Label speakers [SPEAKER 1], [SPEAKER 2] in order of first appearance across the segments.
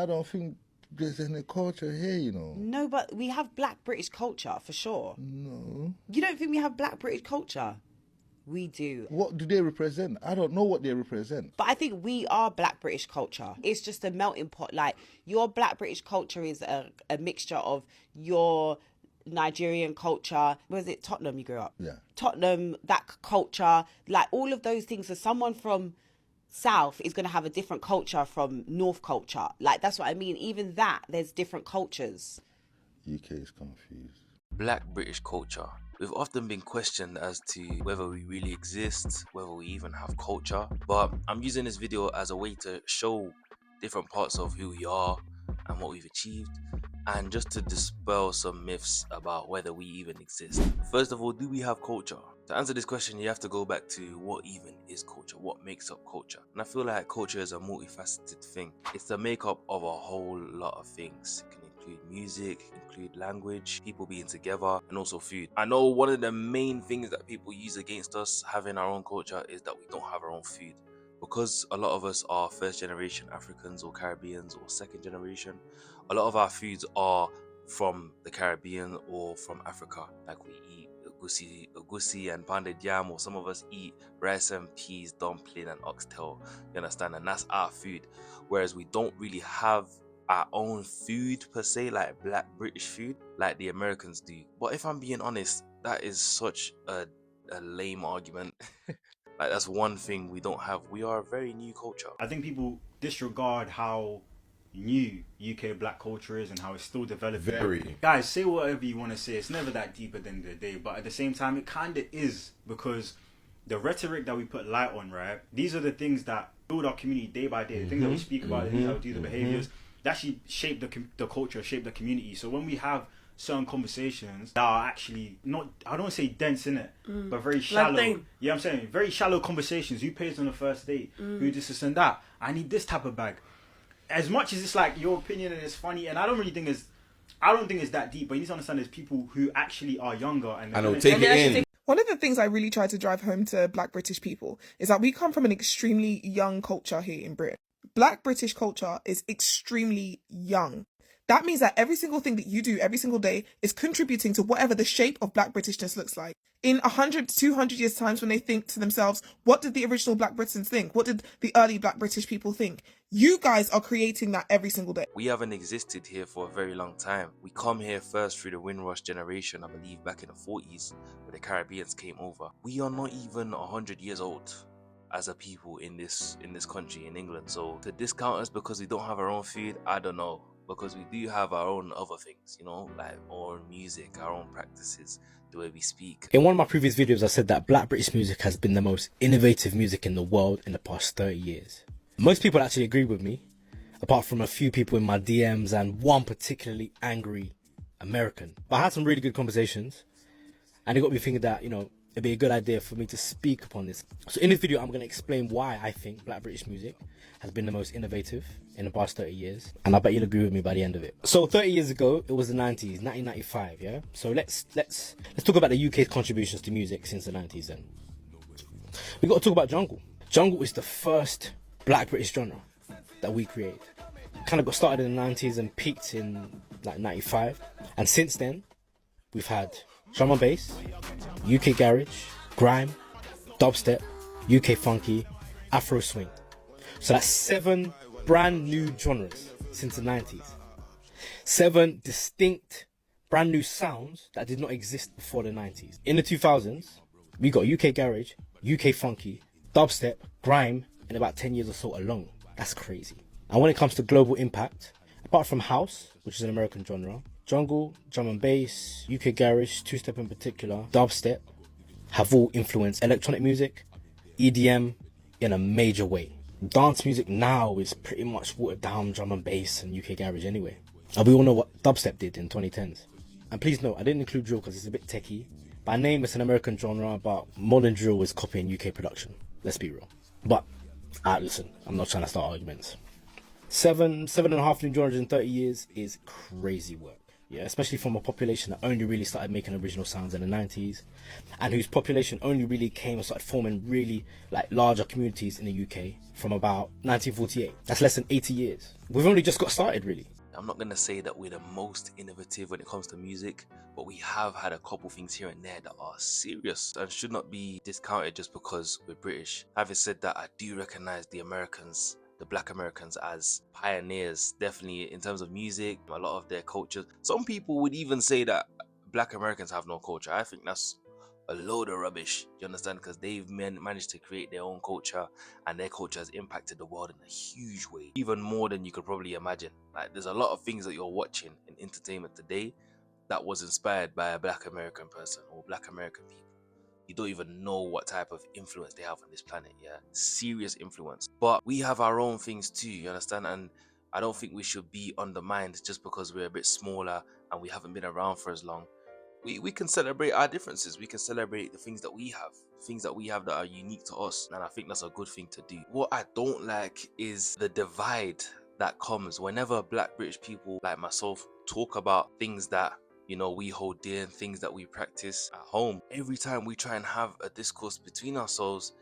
[SPEAKER 1] I don't think there's any culture here, you know.
[SPEAKER 2] No, but we have black British culture for sure.
[SPEAKER 1] No.
[SPEAKER 2] You don't think we have black British culture? We do.
[SPEAKER 1] What do they represent? I don't know what they represent.
[SPEAKER 2] But I think we are black British culture. It's just a melting pot. Like, your black British culture is a mixture of your Nigerian culture. Was it Tottenham you grew up?
[SPEAKER 1] Yeah.
[SPEAKER 2] Tottenham, that culture, like all of those things. So someone from South is going to have a different culture from North culture. Like, that's what I mean. Even that, there's different cultures.
[SPEAKER 1] UK is confused.
[SPEAKER 3] Black British culture. We've often been questioned as to whether we really exist, whether we even have culture, but I'm using this video as a way to show different parts of who we are and what we've achieved, and just to dispel some myths about whether we even exist. First of all, do we have culture? To answer this question, you have to go back to what even is culture, what makes up culture. And I feel like culture is a multifaceted thing. It's the makeup of a whole lot of things. It can include music, include language, people being together, and also food. I know one of the main things that people use against us having our own culture is that we don't have our own food. Because a lot of us are first generation Africans or Caribbeans or second generation, a lot of our foods are from the Caribbean or from Africa. Like, we eat egusi and pounded yam, or some of us eat rice and peas, dumpling and oxtail, you understand? And that's our food. Whereas we don't really have our own food per se, like black British food, like the Americans do. But if I'm being honest, that is such a lame argument. Like, that's one thing we don't have. We are a very new culture.
[SPEAKER 4] I think people disregard how new UK black culture is and how it's still developing.
[SPEAKER 5] Very.
[SPEAKER 4] Guys, say whatever you want to say. It's never that deep at the end of the day. But at the same time, it kind of is, because the rhetoric that we put light on, right? These are the things that build our community day by day. The things that we speak about, the things that we do, the behaviors that actually shape the culture, shape the community. So when we have certain conversations that are actually not, I don't want to say dense in it, but very shallow. Yeah, I'm saying very shallow conversations. Who pays on the first date? Who this and that? I need this type of bag. As much as it's like your opinion and it's funny, and I don't think it's that deep. But you need to understand there's people who actually are younger and
[SPEAKER 5] I know, take it in.
[SPEAKER 6] One of the things I really try to drive home to black British people is that we come from an extremely young culture here in Britain. Black British culture is extremely young. That means that every single thing that you do every single day is contributing to whatever the shape of black Britishness looks like. In 100 to 200 years' times, when they think to themselves, what did the original black Britons think? What did the early black British people think? You guys are creating that every single day.
[SPEAKER 3] We haven't existed here for a very long time. We come here first through the Windrush generation, I believe back in the 40s, where the Caribbeans came over. We are not even 100 years old as a people in this country, in England. So to discount us because we don't have our own food, I don't know. Because we do have our own other things, you know, like our own music, our own practices, the way we speak.
[SPEAKER 7] In one of my previous videos, I said that black British music has been the most innovative music in the world in the past 30 years. Most people actually agree with me, apart from a few people in my DMs and one particularly angry American. But I had some really good conversations, and it got me thinking that, you know, it'd be a good idea for me to speak upon this. So in this video, I'm going to explain why I think black British music has been the most innovative in the past 30 years. And I bet you'll agree with me by the end of it. So 30 years ago, it was the 90s, 1995, yeah? So let's talk about the UK's contributions to music since the 90s then. We got to talk about jungle. Jungle is the first black British genre that we created. Kind of got started in the 90s and peaked in like 95. And since then, we've had drum and bass, UK garage, grime, dubstep, UK funky, Afro swing. So that's 7 brand new genres since the 90s. 7 distinct brand new sounds that did not exist before the 90s. In the 2000s, we got UK garage, UK funky, dubstep, grime in about 10 years or so alone. That's crazy. And when it comes to global impact, apart from house, which is an American genre, jungle, drum and bass, UK garage, two-step in particular, dubstep, have all influenced electronic music, EDM in a major way. Dance music now is pretty much watered down drum and bass and UK garage anyway. And we all know what dubstep did in 2010s. And please note, I didn't include drill because it's a bit techie. By name, it's an American genre, but modern drill is copying UK production. Let's be real. But, listen, I'm not trying to start arguments. 7.5 new genres in 30 years is crazy work. Yeah, especially from a population that only really started making original sounds in the 90s, and whose population only really came and started forming really like larger communities in the UK from about 1948. That's less than 80 years. We've only just got started, really.
[SPEAKER 3] I'm not going to say that we're the most innovative when it comes to music, but we have had a couple things here and there that are serious and should not be discounted just because we're British. Having said that, I do recognize the Americans, the Black Americans, as pioneers, definitely in terms of music, a lot of their cultures. Some people would even say that Black Americans have no culture. I think that's a load of rubbish, you understand, because they've managed to create their own culture, and their culture has impacted the world in a huge way, even more than you could probably imagine. Like, there's a lot of things that you're watching in entertainment today that was inspired by a Black American person or Black American people. You don't even know what type of influence they have on this planet. Yeah, serious influence. But we have our own things too, you understand, and I don't think we should be undermined just because we're a bit smaller and we haven't been around for as long. We can celebrate our differences. We can celebrate the things that we have that are unique to us, and I think that's a good thing to do. What I don't like is the divide that comes whenever Black British people like myself talk about things that, you know, we hold dear and things that we practice at home. Every time we try and have a discourse between ourselves,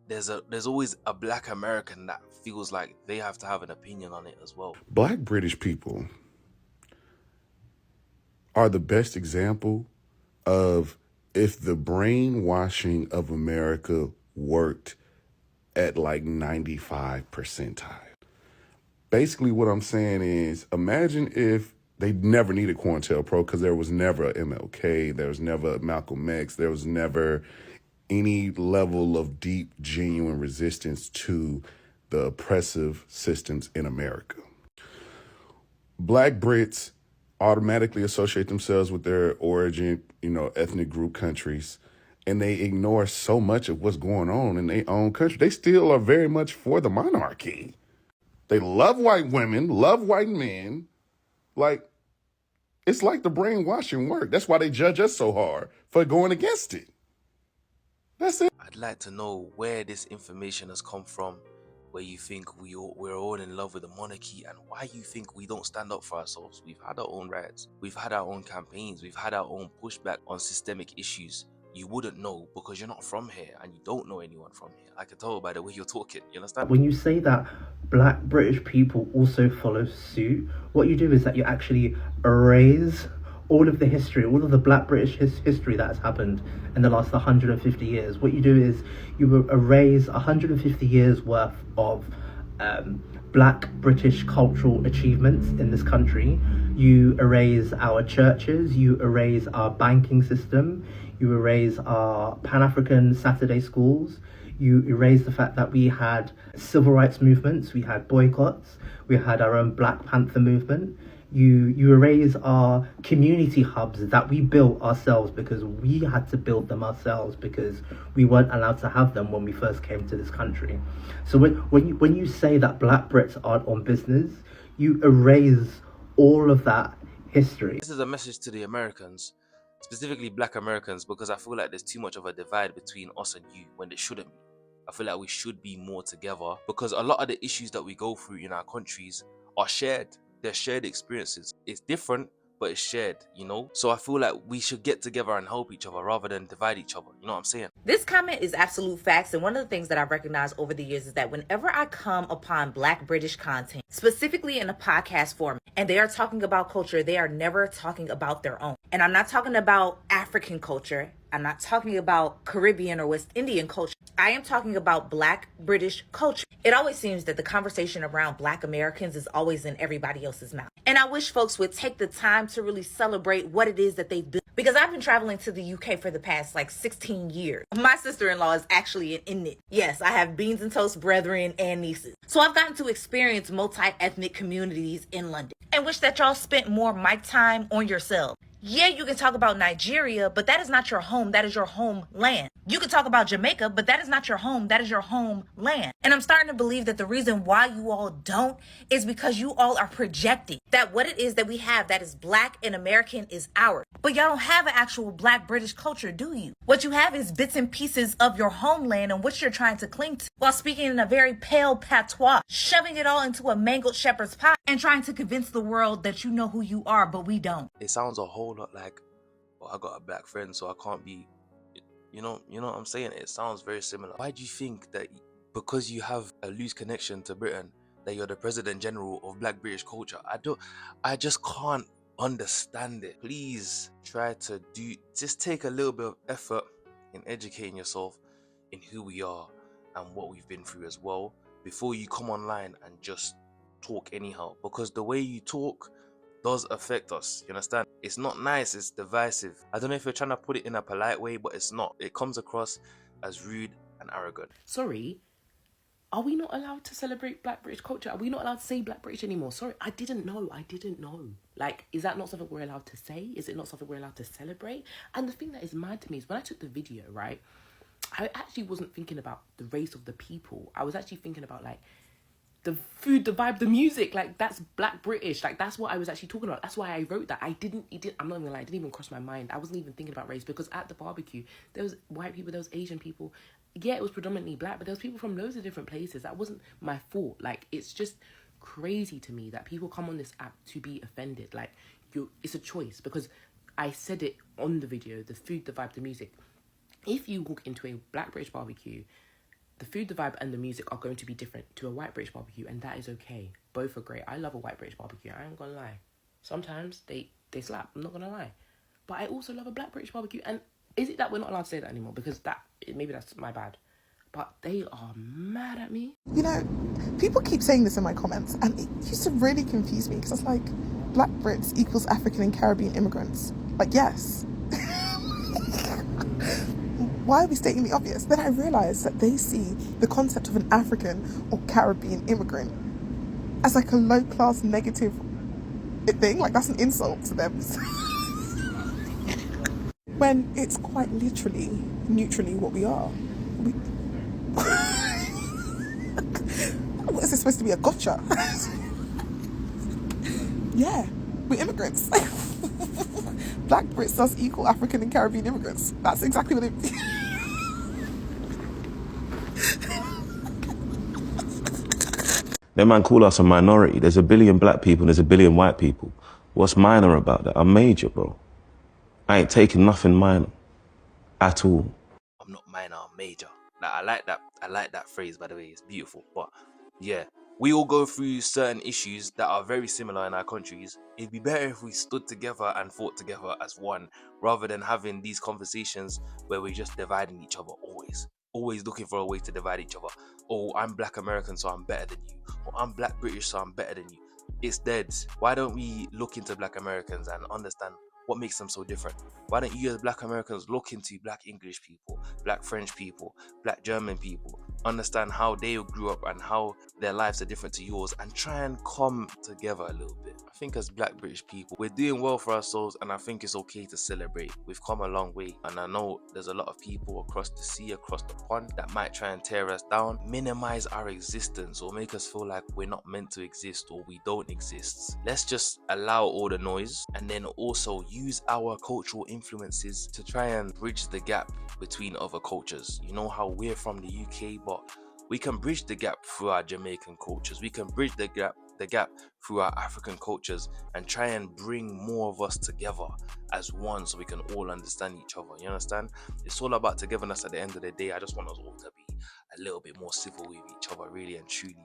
[SPEAKER 3] there's always a Black American that feels like they have to have an opinion on it as well.
[SPEAKER 5] Black British people are the best example of if the brainwashing of America worked at like 95 percentile. Basically what I'm saying is, imagine if they never needed COINTELPRO because there was never a MLK, there was never a Malcolm X, there was never any level of deep, genuine resistance to the oppressive systems in America. Black Brits automatically associate themselves with their origin, ethnic group countries, and they ignore so much of what's going on in their own country. They still are very much for the monarchy. They love white women, love white men. Like, it's like the brainwashing work. That's why they judge us so hard for going against it. That's it.
[SPEAKER 3] I'd like to know where this information has come from, where you think we're all in love with the monarchy, and why you think we don't stand up for ourselves. We've had our own riots, we've had our own campaigns, we've had our own pushback on systemic issues. You wouldn't know because you're not from here and you don't know anyone from here. I can tell by the way you're talking, you understand?
[SPEAKER 8] When you say that Black British people also follow suit, what you do is that you actually erase all of the history, all of the Black British history that has happened in the last 150 years. What you do is you erase 150 years worth of Black British cultural achievements in this country. You erase our churches, you erase our banking system, you erase our Pan-African Saturday schools, you erase the fact that we had civil rights movements, we had boycotts, we had our own Black Panther movement. You erase our community hubs that we built ourselves because we had to build them ourselves because we weren't allowed to have them when we first came to this country. So when you say that Black Brits aren't on business, you erase all of that history.
[SPEAKER 3] This is a message to the Americans, specifically Black Americans, because I feel like there's too much of a divide between us and you when there shouldn't be. I feel like we should be more together because a lot of the issues that we go through in our countries are shared. They're shared experiences. It's different, but it's shared, So I feel like we should get together and help each other rather than divide each other. You know what I'm saying?
[SPEAKER 9] This comment is absolute facts, and one of the things that I've recognized over the years is that whenever I come upon Black British content, specifically in a podcast form, and they are talking about culture, they are never talking about their own. And I'm not talking about African culture. I'm not talking about Caribbean or West Indian culture. I am talking about Black British culture. It always seems that the conversation around Black Americans is always in everybody else's mouth. And I wish folks would take the time to really celebrate what it is that they've built. Because I've been traveling to the UK for the past 16 years. My sister-in-law is actually an Inuit. Yes, I have beans and toast brethren and nieces. So I've gotten to experience multi-ethnic communities in London. And wish that y'all spent more mic time on yourselves. Yeah, you can talk about Nigeria, but that is not your home. That is your homeland. You could talk about Jamaica, but that is not your home. That is your homeland. And I'm starting to believe that the reason why you all don't is because you all are projecting that what it is that we have that is black and American is ours. But y'all don't have an actual black British culture, do you? What you have is bits and pieces of your homeland and what you're trying to cling to while speaking in a very pale patois, shoving it all into a mangled shepherd's pie and trying to convince the world that you know who you are, but we don't.
[SPEAKER 3] It sounds a whole lot like, well, I got a black friend, so I can't be, you know what I'm saying? It sounds very similar. Why do you think that because you have a loose connection to Britain, that you're the President General of Black British culture? I just can't understand it. Please try to just take a little bit of effort in educating yourself in who we are and what we've been through as well before you come online and just talk anyhow, because the way you talk does affect us, you understand? It's not nice, it's divisive. I don't know if you're trying to put it in a polite way, but it's not. It comes across as rude and arrogant.
[SPEAKER 10] Sorry, are we not allowed to celebrate Black British culture? Are we not allowed to say Black British anymore? Sorry, I didn't know. Like, is that not something we're allowed to say? Is it not something we're allowed to celebrate? And the thing that is mad to me is when I took the video, right, I actually wasn't thinking about the race of the people. I was actually thinking about, like, the food, the vibe, the music. Like, that's Black British. Like, that's what I was actually talking about. That's why I wrote that. I'm not even gonna lie, it didn't even cross my mind. I wasn't even thinking about race, because at the barbecue, there was white people, there was Asian people. Yeah, it was predominantly black, but there was people from loads of different places. That wasn't my fault. Like, it's just crazy to me that people come on this app to be offended. Like, it's a choice, because I said it on the video, the food, the vibe, the music. If you walk into a Black British barbecue, the food, the vibe, and the music are going to be different to a white British barbecue, and that is okay. Both are great. I love a white British barbecue. I ain't gonna lie. Sometimes they slap. I'm not gonna lie. But I also love a Black British barbecue. And is it that we're not allowed to say that anymore? Because maybe that's my bad. But they are mad at me.
[SPEAKER 6] You know, people keep saying this in my comments, and it used to really confuse me, because it's like, Black Brits equals African and Caribbean immigrants. Like, yes. Why are we stating the obvious? Then I realised that they see the concept of an African or Caribbean immigrant as like a low-class negative thing. Like, that's an insult to them. When it's quite literally, neutrally what we are. What is this supposed to be, a gotcha? Yeah, we're immigrants. Black Brits does equal African and Caribbean immigrants. That's exactly what it is.
[SPEAKER 11] Them man call us a minority. There's a billion black people, there's a billion white people. What's minor about that? I'm major, bro. I ain't taking nothing minor at all.
[SPEAKER 3] I'm not minor, I'm major. Like, I like that phrase, by the way. It's beautiful. But yeah, we all go through certain issues that are very similar in our countries. It'd be better if we stood together and fought together as one, rather than having these conversations where we're just dividing each other always looking for a way to divide each other. Oh, I'm Black American, so I'm better than you. Or I'm Black British, so I'm better than you. It's dead. Why don't we look into Black Americans and understand what makes them so different? Why don't you as Black Americans look into Black English people, Black French people, Black German people, understand how they grew up and how their lives are different to yours, and try and come together a little bit. I think as Black British people, we're doing well for ourselves, and I think it's okay to celebrate. We've come a long way, and I know there's a lot of people across the sea, across the pond, that might try and tear us down, minimize our existence, or make us feel like we're not meant to exist or we don't exist. Let's just allow all the noise, and then also use our cultural influences to try and bridge the gap between other cultures. You know how we're from the UK, but we can bridge the gap through our Jamaican cultures. We can bridge the gap through our African cultures, and try and bring more of us together as one, so we can all understand each other. You understand? It's all about togetherness at the end of the day. I just want us all to be a little bit more civil with each other, really and truly.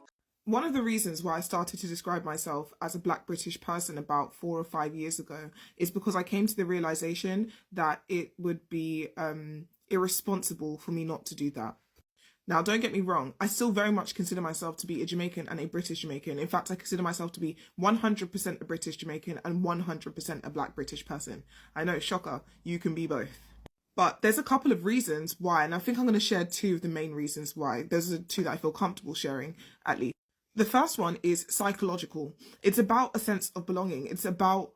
[SPEAKER 6] One of the reasons why I started to describe myself as a Black British person about 4 or 5 years ago is because I came to the realization that it would be irresponsible for me not to do that. Now, don't get me wrong, I still very much consider myself to be a Jamaican and a British Jamaican. In fact, I consider myself to be 100% a British Jamaican and 100% a Black British person. I know, shocker, you can be both. But there's a couple of reasons why, and I think I'm going to share two of the main reasons why. Those are the two that I feel comfortable sharing, at least. The first one is psychological. It's about a sense of belonging. It's about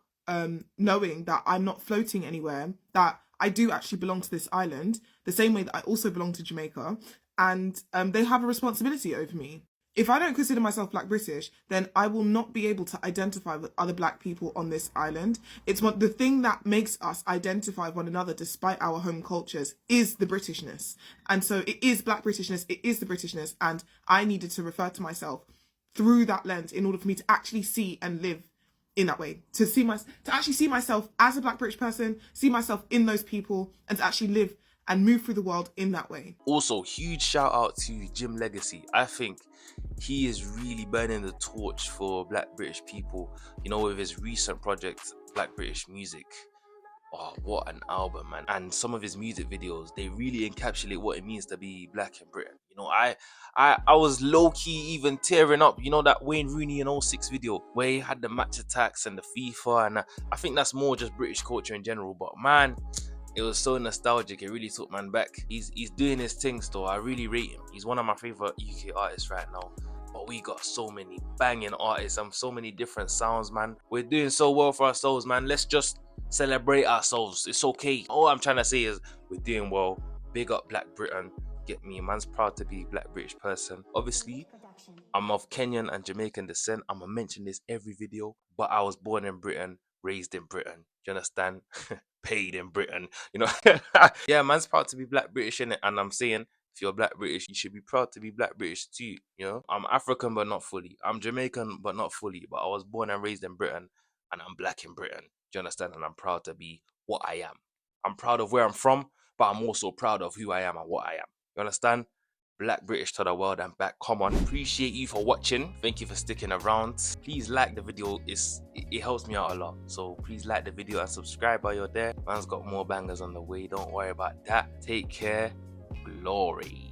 [SPEAKER 6] knowing that I'm not floating anywhere, that I do actually belong to this island, the same way that I also belong to Jamaica, and they have a responsibility over me. If I don't consider myself Black British, then I will not be able to identify with other Black people on this island. It's the thing that makes us identify with one another despite our home cultures is the Britishness. And so it is Black Britishness, it is the Britishness, and I needed to refer to myself through that lens in order for me to actually see and live in that way, to actually see myself as a Black British person, see myself in those people, and to actually live and move through the world in that way.
[SPEAKER 3] Also, huge shout out to Jim Legacy. I think he is really burning the torch for Black British people, you know, with his recent project, Black British Music. Oh, what an album, man. And some of his music videos, they really encapsulate what it means to be Black in Britain. You know, I was low-key even tearing up, you know, that Wayne Rooney in 06 video where he had the match attacks and the FIFA, and I think that's more just British culture in general, but man, it was so nostalgic. It really took man back. He's doing his thing still. I really rate him. He's one of my favorite UK artists right now. But we got so many banging artists and so many different sounds, man. We're doing so well for ourselves, man. Let's just celebrate ourselves. It's okay. All I'm trying to say is we're doing well. Big up Black Britain. Get me. Man's proud to be a Black British person. Obviously, I'm of Kenyan and Jamaican descent. I'm gonna mention this every video. But I was born in Britain, raised in Britain. Do you understand? Paid in Britain, you know. Yeah, man's proud to be Black British, innit? And I'm saying, if you're Black British, you should be proud to be Black British too, you know. I'm African but not fully. I'm Jamaican but not fully. But I was born and raised in Britain, and I'm Black in Britain. Do you understand? And I'm proud to be what I am. I'm proud of where I'm from, but I'm also proud of who I am and what I am. You understand? Black British to the world and back. Come on. Appreciate you for watching. Thank you for sticking around. Please like the video. It helps me out a lot. So please like the video and subscribe while you're there. Man's got more bangers on the way. Don't worry about that. Take care. Glory.